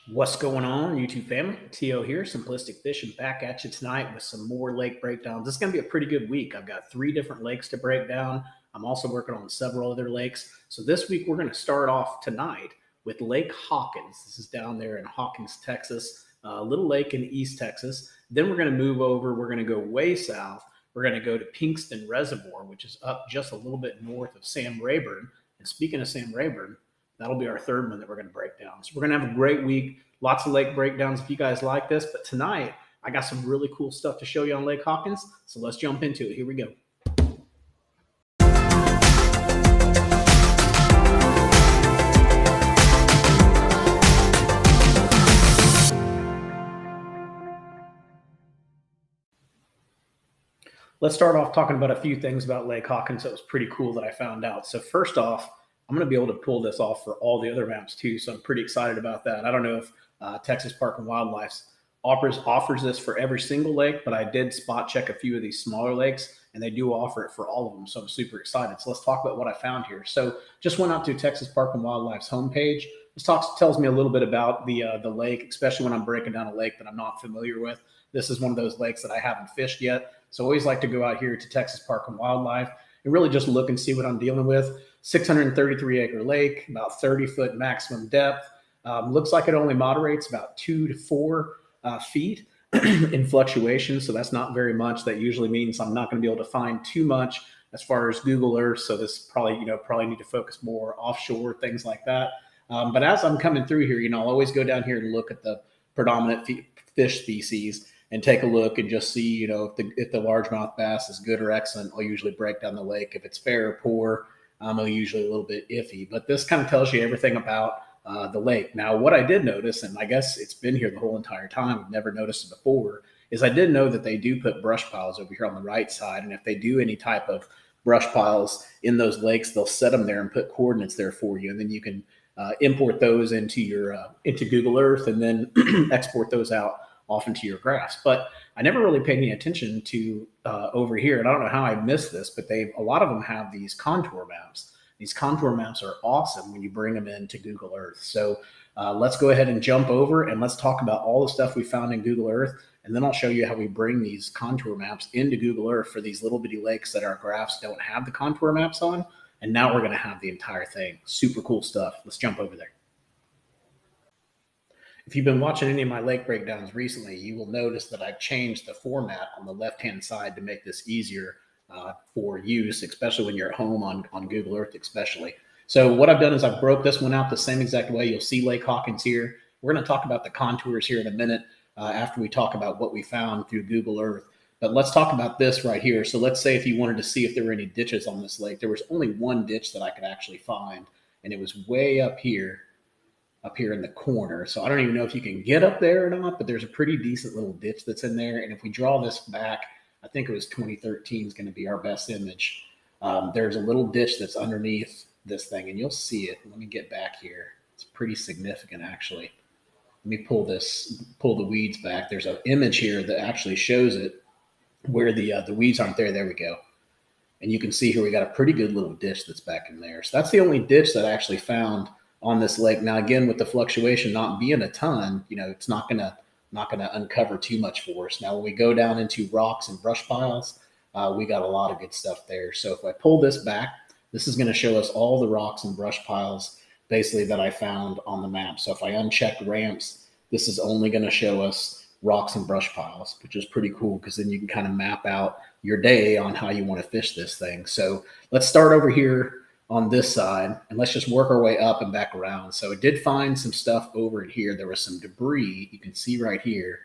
What's going on, YouTube family? T.O. here, Simplistic Fishing, back at you tonight with some more lake breakdowns. This is going to be a pretty good week. I've got 3 different lakes to break down. I'm also working on several other lakes. So this week, we're going to start off tonight with Lake Hawkins. This is down there in Hawkins, Texas, a little lake in East Texas. Then we're going to move over. We're going to go way south. We're going to go to Pinkston Reservoir, which is up just a little bit north of Sam Rayburn. And speaking of Sam Rayburn, that'll be our third one that we're going to break down. So we're going to have a great week. Lots of lake breakdowns if you guys like this. But tonight, I got some really cool stuff to show you on Lake Hawkins. So let's jump into it. Here we go. Let's start off talking about a few things about Lake Hawkins that was pretty cool that I found out. So first off, I'm going to be able to pull this off for all the other maps too. So I'm pretty excited about that. I don't know if Texas Park and Wildlife offers this for every single lake, but I did spot check a few of these smaller lakes and they do offer it for all of them. So I'm super excited. So let's talk about what I found here. So just went out to Texas Park and Wildlife's homepage. This tells me a little bit about the lake, especially when I'm breaking down a lake that I'm not familiar with. This is one of those lakes that I haven't fished yet. So I always like to go out here to Texas Park and Wildlife and really just look and see what I'm dealing with. 633-acre lake, about 30-foot maximum depth. Looks like it only moderates about 2 to 4 feet in fluctuation. So that's not very much. That usually means I'm not going to be able to find too much as far as Google Earth. So this probably need to focus more offshore, things like that. But as I'm coming through here, I'll always go down here and look at the predominant fish species and take a look and just see, if the largemouth bass is good or excellent. I'll usually break down the lake. If it's fair or poor, I'm usually a little bit iffy. But this kind of tells you everything about the lake. Now, what I did notice, and I guess it's been here the whole entire time, I've never noticed it before, is I did know that they do put brush piles over here on the right side. And if they do any type of brush piles in those lakes, they'll set them there and put coordinates there for you. And then you can import those into Google Earth and then export those out off into your graphs. But I never really paid any attention to over here, and I don't know how I missed this, but a lot of them have these contour maps. These contour maps are awesome when you bring them into Google Earth. So let's go ahead and jump over and let's talk about all the stuff we found in Google Earth, and then I'll show you how we bring these contour maps into Google Earth for these little bitty lakes that our graphs don't have the contour maps on. And now we're going to have the entire thing. Super cool stuff. Let's jump over there. If you've been watching any of my lake breakdowns recently, you will notice that I've changed the format on the left-hand side to make this easier for use, especially when you're at home on Google Earth especially. So what I've done is I've broke this one out the same exact way. You'll see Lake Hawkins here. We're going to talk about the contours here in a minute after we talk about what we found through Google Earth. But let's talk about this right here. So let's say if you wanted to see if there were any ditches on this lake, there was only one ditch that I could actually find, and it was way up here in the corner. So I don't even know if you can get up there or not, but there's a pretty decent little ditch that's in there. And if we draw this back, I think it was 2013 is going to be our best image. There's a little ditch that's underneath this thing, and you'll see it. Let me get back here. It's pretty significant, actually. Let me pull the weeds back. There's an image here that actually shows it where the weeds aren't there. There we go. And you can see here we got a pretty good little ditch that's back in there. So that's the only ditch that I actually found on this lake. Now, again, with the fluctuation not being a ton, it's not gonna uncover too much for us. Now, when we go down into rocks and brush piles, we got a lot of good stuff there. So if I pull this back, this is going to show us all the rocks and brush piles basically that I found on the map. So if I uncheck ramps, this is only going to show us rocks and brush piles, which is pretty cool because then you can kind of map out your day on how you want to fish this thing. So let's start over here on this side and let's just work our way up and back around. So it did find some stuff over in here. There was some debris you can see right here,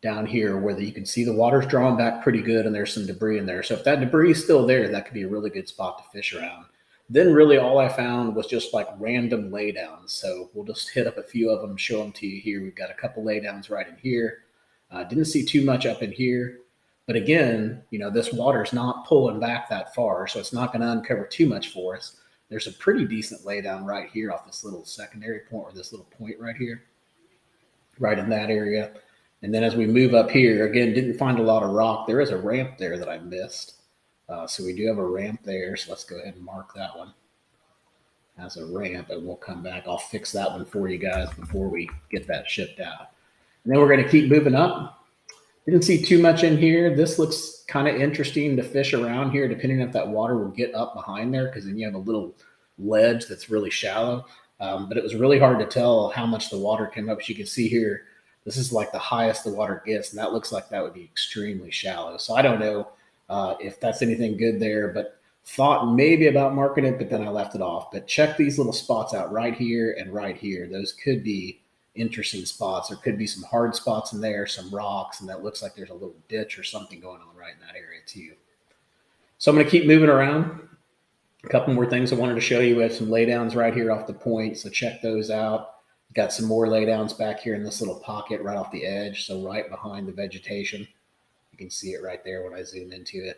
down here, where you can see the water's drawing back pretty good and there's some debris in there. So if that debris is still there, that could be a really good spot to fish around. Then really all I found was just like random laydowns. So we'll just hit up a few of them, show them to you here. We've got a couple laydowns right in here. Didn't see too much up in here. But again, this water's not pulling back that far, so it's not going to uncover too much for us. There's a pretty decent laydown right here off this little secondary point, or this little point right here, right in that area. And then as we move up here, again, didn't find a lot of rock. There is a ramp there that I missed. So we do have a ramp there, so let's go ahead and mark that one. as a ramp, and we'll come back. I'll fix that one for you guys before we get that shipped out. And then we're going to keep moving up. Didn't see too much in here. This looks kind of interesting to fish around here, depending if that water will get up behind there, because then you have a little ledge that's really shallow. But it was really hard to tell how much the water came up. As you can see here, this is like the highest the water gets, and that looks like that would be extremely shallow. So I don't know if that's anything good there, but thought maybe about marking it, but then I left it off. But check these little spots out right here and right here. Those could be interesting spots. There could be some hard spots in there, some rocks, and that looks like there's a little ditch or something going on right in that area too. So I'm going to keep moving around. A couple more things I wanted to show you. We have some laydowns right here off the point, so check those out. Got some more laydowns back here in this little pocket right off the edge, so right behind the vegetation. You can see it right there when I zoom into it.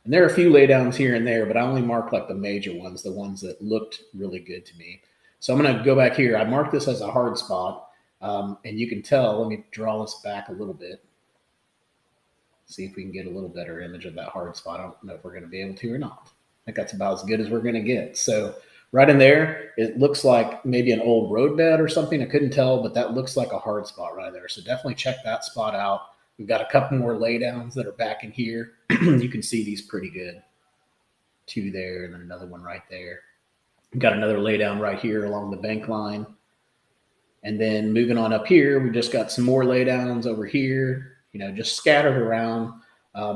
And there are a few laydowns here and there, but I only marked like the major ones, the ones that looked really good to me. So I'm going to go back here. I marked this as a hard spot, and you can tell. Let me draw this back a little bit. See if we can get a little better image of that hard spot. I don't know if we're going to be able to or not. I think that's about as good as we're going to get. So right in there, it looks like maybe an old roadbed or something. I couldn't tell, but that looks like a hard spot right there. So definitely check that spot out. We've got a couple more laydowns that are back in here. You can see these pretty good. Two there, and then another one right there. We've got another laydown right here along the bank line. And then moving on up here, we just got some more laydowns over here, just scattered around.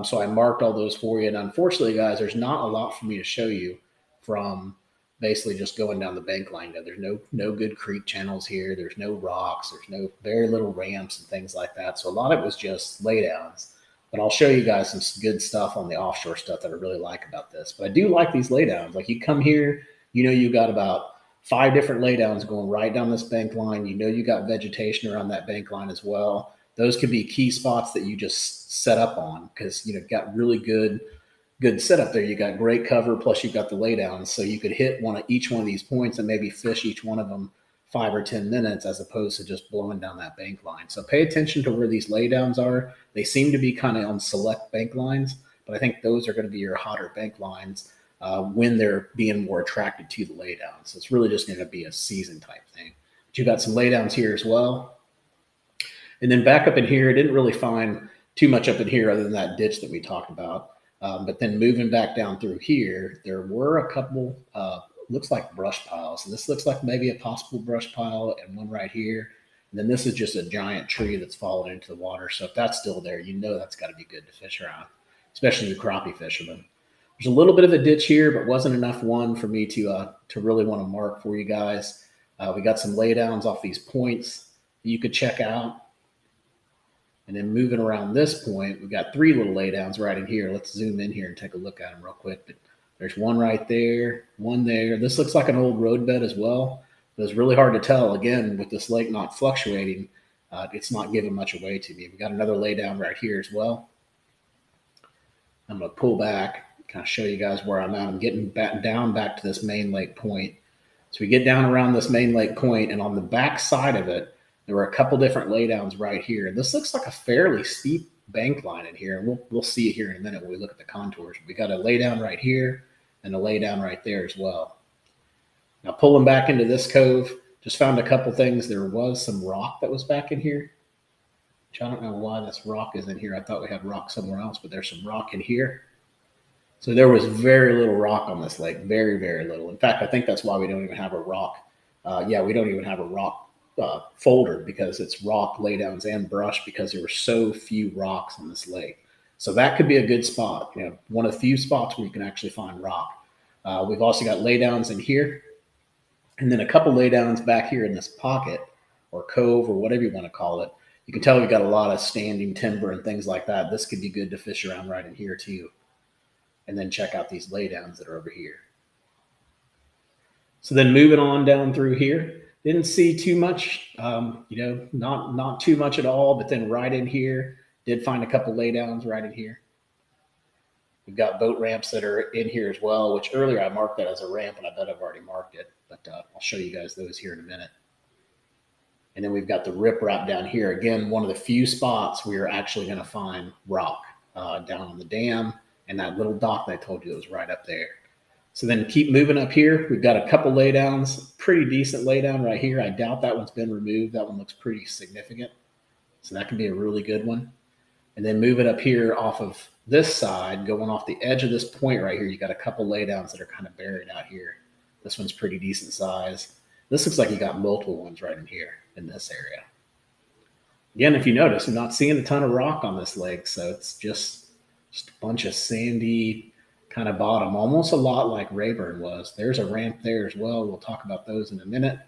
So I marked all those for you. And unfortunately, guys, there's not a lot for me to show you from basically just going down the bank line. There's no good creek channels here. There's no rocks. There's very little ramps and things like that. So a lot of it was just laydowns. But I'll show you guys some good stuff on the offshore stuff that I really like about this. But I do like these laydowns. Like you come here, you got about 5 different laydowns going right down this bank line. You got vegetation around that bank line as well. Those could be key spots that you just set up on because you've got really good setup there. You got great cover, plus you've got the laydowns, so you could hit each one of these points and maybe fish each one of them 5 or 10 minutes as opposed to just blowing down that bank line. So pay attention to where these laydowns are. They seem to be kind of on select bank lines, but I think those are going to be your hotter bank lines when they're being more attracted to the laydowns. So it's really just going to be a season type thing. But you've got some laydowns here as well. And then back up in here, I didn't really find too much up in here other than that ditch that we talked about. But then moving back down through here, there were a couple, looks like brush piles. And this looks like maybe a possible brush pile and one right here. And then this is just a giant tree that's fallen into the water. So if that's still there, that's got to be good to fish around, especially the crappie fishermen. There's a little bit of a ditch here, but wasn't enough one for me to really want to mark for you guys. We got some laydowns off these points that you could check out. And then moving around this point, we've got 3 little laydowns right in here. Let's zoom in here and take a look at them real quick. But there's one right there, one there. This looks like an old roadbed as well. But it's really hard to tell. Again, with this lake not fluctuating, it's not giving much away to me. We've got another laydown right here as well. I'm going to pull back, kind of show you guys where I'm at. I'm getting down back to this main lake point. So we get down around this main lake point, and on the back side of it, there were a couple different laydowns right here. This looks like a fairly steep bank line in here, and we'll see it here in a minute when we look at the contours. We got a laydown right here and a laydown right there as well. Now pulling back into this cove, just found a couple things. There was some rock that was back in here, which I don't know why this rock is in here. I thought we had rock somewhere else, but there's some rock in here. So there was very little rock on this lake, very, very little. In fact, I think that's why we don't even have a rock. We don't even have a rock folder, because it's rock laydowns and brush, because there were so few rocks on this lake. So that could be a good spot, one of the few spots where you can actually find rock. We've also got laydowns in here, and then a couple laydowns back here in this pocket or cove or whatever you want to call it. You can tell we've got a lot of standing timber and things like that. This could be good to fish around right in here too. And then check out these laydowns that are over here. So then moving on down through here, didn't see too much, not too much at all, but then right in here, did find a couple laydowns right in here. We've got boat ramps that are in here as well, which earlier I marked that as a ramp, and I bet I've already marked it, but I'll show you guys those here in a minute. And then we've got the riprap down here. Again, one of the few spots we are actually going to find rock down on the dam and that little dock that I told you that was right up there. So then keep moving up here. We've got a couple laydowns, pretty decent laydown right here. I doubt that one's been removed. That one looks pretty significant. So that could be a really good one. And then move it up here off of this side, going off the edge of this point right here. You got a couple laydowns that are kind of buried out here. This one's pretty decent size. This looks like you got multiple ones right in here in this area. Again, if you notice, I'm not seeing a ton of rock on this lake, so it's just a bunch of sandy kind of bottom, almost a lot like Rayburn was. There's a ramp there as well. We'll talk about those in a minute.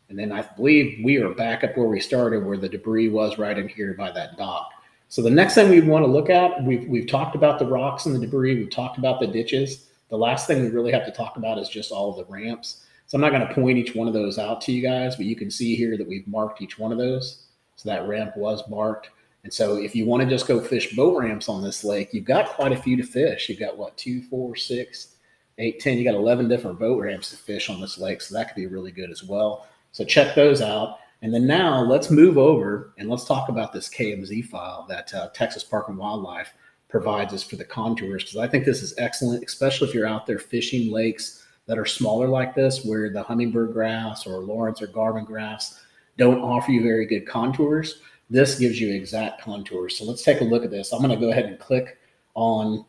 And then I believe we are back up where we started, where the debris was right in here by that dock. So the next thing we want to look at, we've talked about the rocks and the debris. We've talked about the ditches. The last thing we really have to talk about is just all of the ramps. So I'm not going to point each one of those out to you guys, but you can see here that we've marked each one of those. So that ramp was marked. And so if you want to just go fish boat ramps on this lake, you've got quite a few to fish. You've got what, 2, 4, 6, 8, 10. You got 11 different boat ramps to fish on this lake. So that could be really good as well. So check those out. And then now let's move over and let's talk about this KMZ file that Texas Park and Wildlife provides us for the contours, because I think this is excellent, especially if you're out there fishing lakes that are smaller like this, where the hummingbird grass or Lawrence or Garvin grass don't offer you very good contours. This gives you exact contours. So let's take a look at this. I'm going to go ahead and click on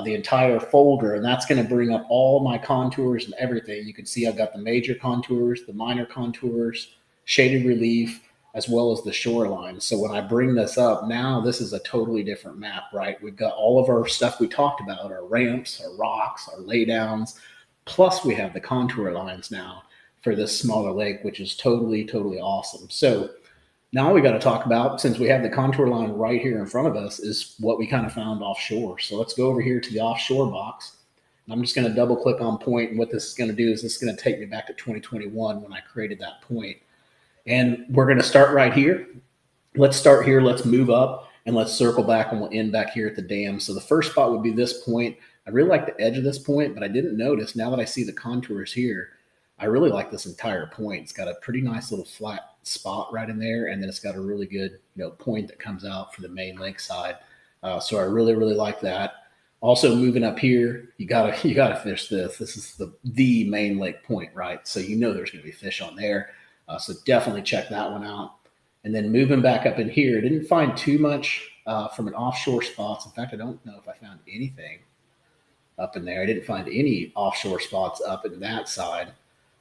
the entire folder, and that's going to bring up all my contours and everything. You can see I've got the major contours, the minor contours, shaded relief, as well as the shoreline. So when I bring this up, now this is a totally different map, right? We've got all of our stuff we talked about, our ramps, our rocks, our laydowns, plus we have the contour lines now for this smaller lake, which is totally, totally awesome. So now we got to talk about, since we have the contour line right here in front of us, is what we kind of found offshore. So let's go over here to the offshore box. And I'm just going to double click on point. And what this is going to do is this is going to take me back to 2021 when I created that point. And we're going to start right here. Let's start here. Let's move up and let's circle back, and we'll end back here at the dam. So the first spot would be this point. I really like the edge of this point, but I didn't notice, now that I see the contours here, I really like this entire point. It's got a pretty nice little flat spot right in there, and then it's got a really good, point that comes out for the main lake side. So I really, really like that. Also, moving up here, you gotta fish this. This is the main lake point, right? So there's going to be fish on there. So definitely check that one out. And then moving back up in here, didn't find too much from an offshore spots. In fact, I don't know if I found anything up in there. I didn't find any offshore spots up in that side.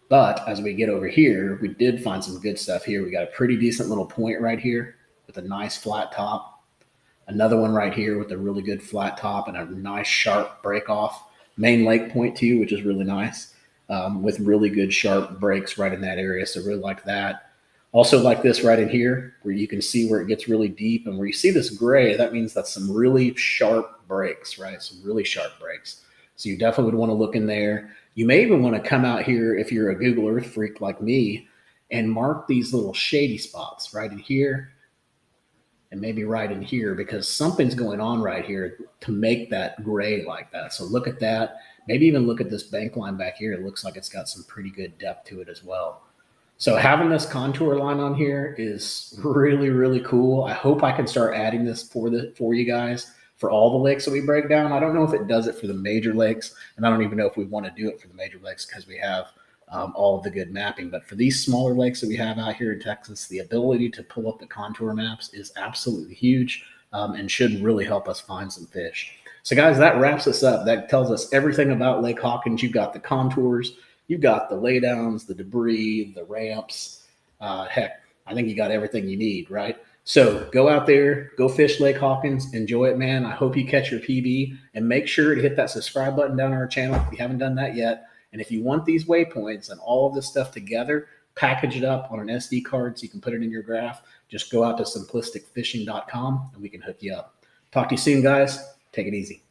But as we get over here, we did find some good stuff here. We got a pretty decent little point right here with a nice flat top. Another one right here with a really good flat top and a nice sharp break off. Main lake point too, which is really nice, with really good sharp breaks right in that area. So really like that. Also like this right in here, where you can see where it gets really deep, and where you see this gray, that means that's some really sharp breaks, right? Some really sharp breaks. So you definitely would want to look in there. You may even want to come out here, if you're a Google Earth freak like me, and mark these little shady spots right in here and maybe right in here, because something's going on right here to make that gray like that. So look at that. Maybe even look at this bank line back here. It looks like it's got some pretty good depth to it as well. So having this contour line on here is really, really cool. I hope I can start adding this for you guys for all the lakes that we break down. I don't know if it does it for the major lakes, and I don't even know if we want to do it for the major lakes because we have all of the good mapping. But for these smaller lakes that we have out here in Texas, the ability to pull up the contour maps is absolutely huge, and should really help us find some fish. So guys, that wraps us up. That tells us everything about Lake Hawkins. You've got the contours, you've got the laydowns, the debris, the ramps. Heck, I think you got everything you need, right? So go out there, go fish Lake Hawkins, enjoy it, man. I hope you catch your PB, and make sure to hit that subscribe button down on our channel if you haven't done that yet. And if you want these waypoints and all of this stuff together, package it up on an SD card so you can put it in your graph, just go out to simplisticfishing.com and we can hook you up. Talk to you soon, guys. Take it easy.